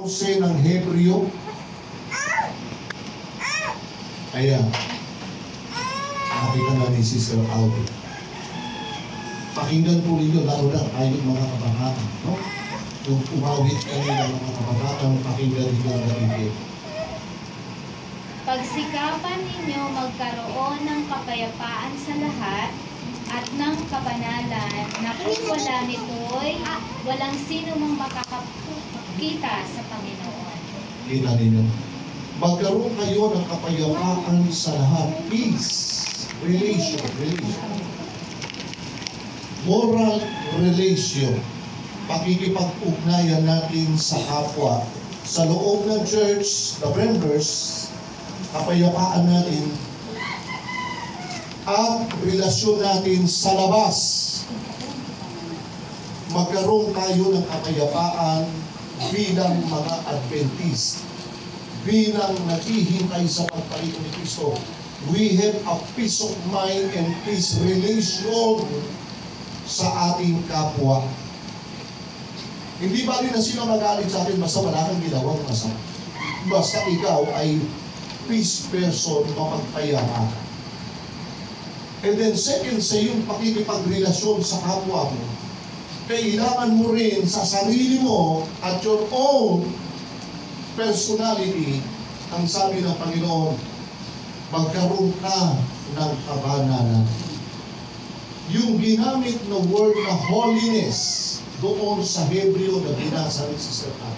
14 ng Hebreo. Ayan. Nakita na ni Sister Alvin. Pakinggan po ninyo, lalo na tayong mga kabataan. No? Kung umawit kanina mga kabataan, pakinggan ninyo ang nabibig. Pagsikapan ninyo magkaroon ng kapayapaan sa lahat at ng kabanalan na kung wala nito'y walang sino mang makakakita sa Panginoon. Kita ninyo. Magkaroon kayo ng kapayapaan sa lahat. Peace. Relation. Moral relation. Pakikipag-ugnayan natin sa kapwa. Sa loob ng church, the members, kapayapaan natin at relasyon natin sa labas. Magkaroon tayo ng kapayapaan bilang mga Adventist, bilang naghihintay sa pagpaliko ni Kristo. We have a peace of mind and peace relation sa ating kapwa. Hindi ba rin na sila magalit sa atin basta wala kang ginawang masama? Basta ikaw ay peace person, mapagpayapa. And then second sa iyong pakikipagrelasyon sa kapwa mo, kailangan mo rin sa sarili mo at your own personality, ang sabi ng Panginoon, magkaroon ka ng kabanalan. Yung ginamit na word na holiness doon sa Hebreo na binasa ni Sister Pat,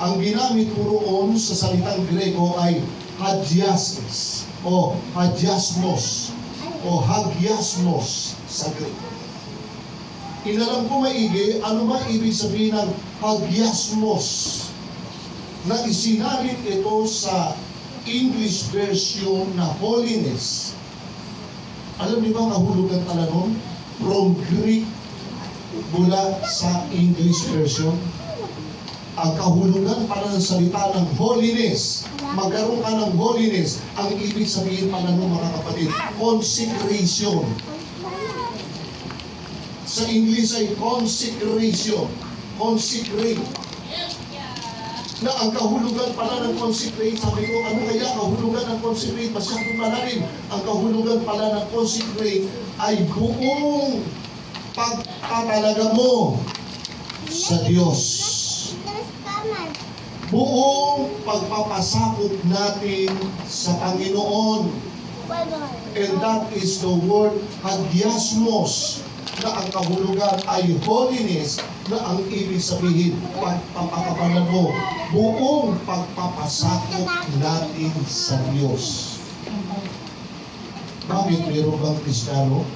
ang ginamit mo roon sa salitang Grego ay hagiasmos o hagiasmos o hagiasmos sa Grego. Inalam ko maigi, ano ba ibig sabihin ng hagiasmos? Na isinalit ito sa English version na holiness. Alam niyo ba kahulugan pala nun? From Greek mula sa English version. Ang kahulugan pala ng salita ng holiness, magkaroon ka ng holiness, ang ibig sabihin pala ng mga kapatid, consecration. Sa English ay consecration. Consecrate. Na ang kahulugan pala ng consecrate, sabi ko, ano kaya kahulugan ng consecrate? Masyadong malalim. Ang kahulugan pala ng consecrate ay buong pagtatalaga mo sa Diyos. Buong pagpapasakop natin sa Panginoon. And that is the word hagiasmos, na ang kahulugan ay holiness, na ang ibig sabihin, pagpapakapalan mo, buong pagpapasakop natin sa Diyos. Bakit meron bang Kristiyano?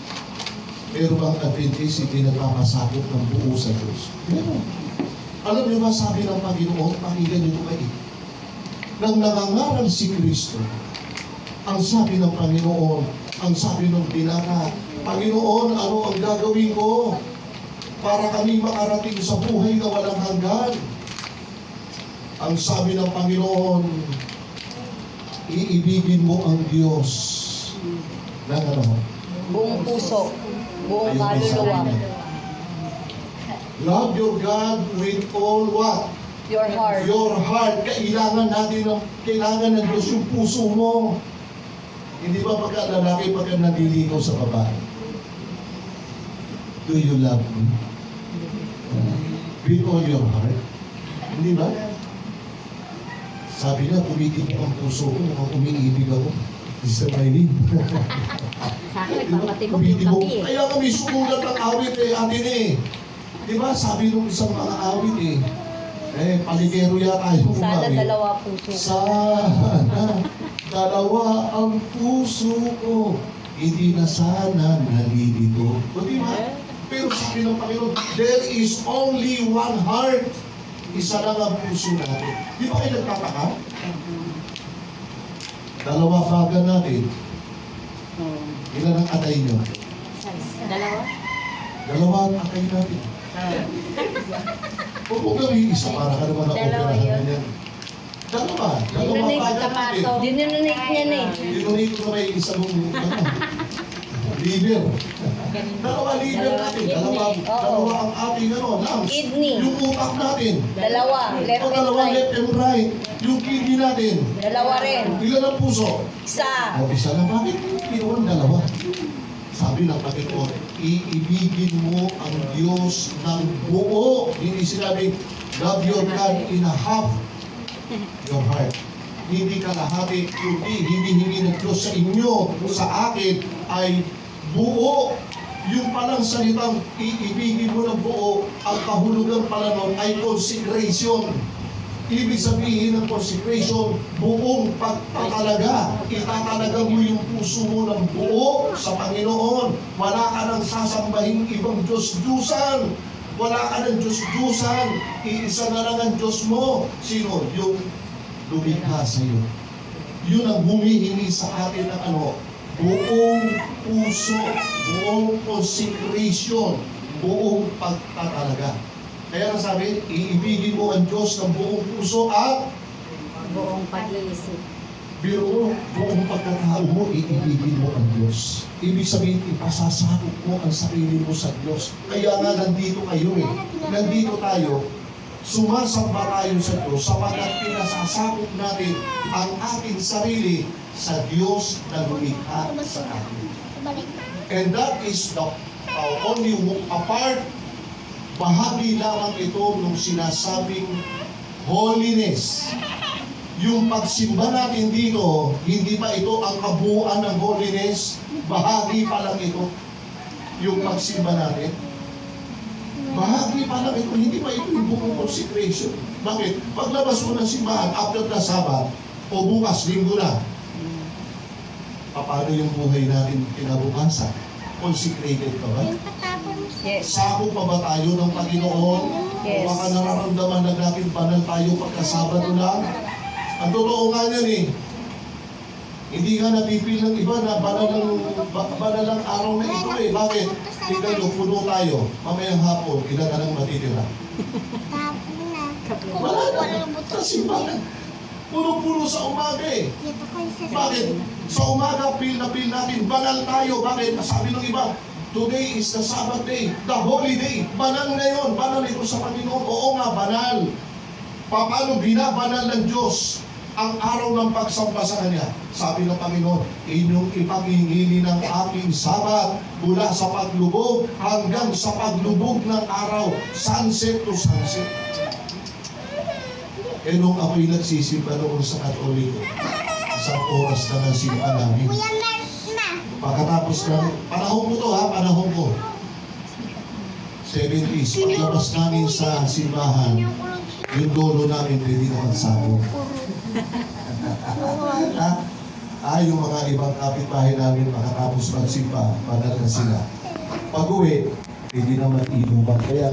Meron bang Adventist hindi nagpapasakop ng buo sa Diyos? Meron. Alam niyo ba sabi ng Panginoon, pakinggan niyo ba ito? Nang nangangaral si Kristo, ang sabi ng Panginoon, ang sabi ng binata, Panginoon, ano ang gagawin ko para kami makarating sa buhay na walang hanggan? Ang sabi ng Panginoon, iibigin mo ang Diyos ng ano? Buong puso, buong kaluluwa. Love your God with all what? Your heart. Your heart. Kailangan ng Diyos yung puso mo. Hindi ba pagka lalaki, pagka naliligaw sa babae? Do you love me? With all your heart? Hindi ba? Sabi na, tumitibok ang puso ko, mukhang umiibig ako. Sister Maylene. Sa akin, nagpapatibok yung kami eh. Kaya kami sumulat ang awit eh, atin eh. Diba, sabi nung isang mga awit eh, paligero yata yung Sana umawit. dalawa puso. Sana dalawa ang puso ko, hindi na sana nalilito. O diba? Pero sabi ng Panginoon, there is only one heart. Isa lang ang puso natin. Di ba kayo nagtataka? Dalawa baga natin. Ilan ang atay nyo? Dalawa? Dalawa ang atay natin. Huwag gawin isa para ka naman Dalawa na-operahan yun. yan. Dalawa Dinunay baga natin. Dinunay niya na eh. Dinunay ko na may isa mong liver. Dalawa liver natin. Dalawa ang ating lungs. Kidney. Yung utak natin. Dalawa. Left and Dalawa right. left and right. Yung kidney natin. Dalawa rin. Ilan ang puso? Isa. O isa lang. Bakit kinuwan dalawa? Sabi ng Panginoon, iibigin mo ang Diyos ng buo. Hindi sinabing, love your God in a half your heart. Hindi kalahati, kundi hindi hingi ng Diyos sa inyo, sa akin, ay buo. Yung palang salitang iibigin mo ng buo, ang kahulugan pala nun ay consecration. Ibig sabihin ng consecration, buong pagtatalaga. Itatalaga mo yung puso mo ng buo sa Panginoon. Wala ka nang sasambahin ibang Diyos-Diyusan. Wala ka ng Diyos-Diyusan. Iisa na lang ang Diyos mo. Sino? Yung lumikha sa iyo. Yun ang humihingi sa atin ng buong puso, buong consecration, buong pagtatalaga. Kaya nasabi, iibigin mo ang Diyos ng buong puso at Buong pag-iisip. biro, buong pagkatao mo, iibigin mo ang Diyos. Ibig sabihin, ipasasakop mo ang sarili mo sa Diyos. Kaya nga nandito kayo Nandito tayo, sumasamba tayo sa Diyos sapagkat pinasasakop natin ang ating sarili sa Diyos na lumikha sa atin. And that is the only a part. Bahagi lamang ito nung sinasabing holiness. Yung pagsimba natin dito, hindi pa ito ang kabuuan ng holiness. Bahagi pa lang ito. Yung pagsimba natin. Bahagi pa lang ito. Hindi pa ito yung buong consecration. Bakit? Paglabas mo ng simbahan after the Sabbath, o bukas, linggo na, paano yung buhay natin kinabukasan? Consecrated ka ba? Yes. Sako pa ba tayo ng Panginoon? Yes. O baka nararamdaman lang natin banal tayo pagkasabado lang? Ang totoo nga yan Hindi nga napipil ng iba na banal ng araw na ito Bakit? Tignan nyo, puno tayo. Mamayang hapon, ilan na lang matitira? Wala na. Sa simbahan. Puno-puno sa umaga Bakit? Sa umaga, pil na pil natin. Banal tayo. Bakit? Sabi ng iba, today is the Sabbath day, the holy day. Banal ngayon. Banal ito sa Panginoon. Oo nga, banal. Paano binabanal ng Diyos ang araw ng pagsamba sa Kanya? Sabi ng Panginoon, inyong ipangingili ng aking Sabat mula sa paglubog hanggang sa paglubog ng araw, sunset to sunset. Nung ako'y nagsisimba noon sa Katoliko, isang oras na ng simba namin. Pagkatapos ng, panahon ko to panahon ko. 70s, paglabas namin sa simbahan, yung lolo namin pwede na magsabog. Yung mga ibang kapitbahay namin makatapos magsimba, banal na sila. Pag-uwi, pwede naman inuman. Kaya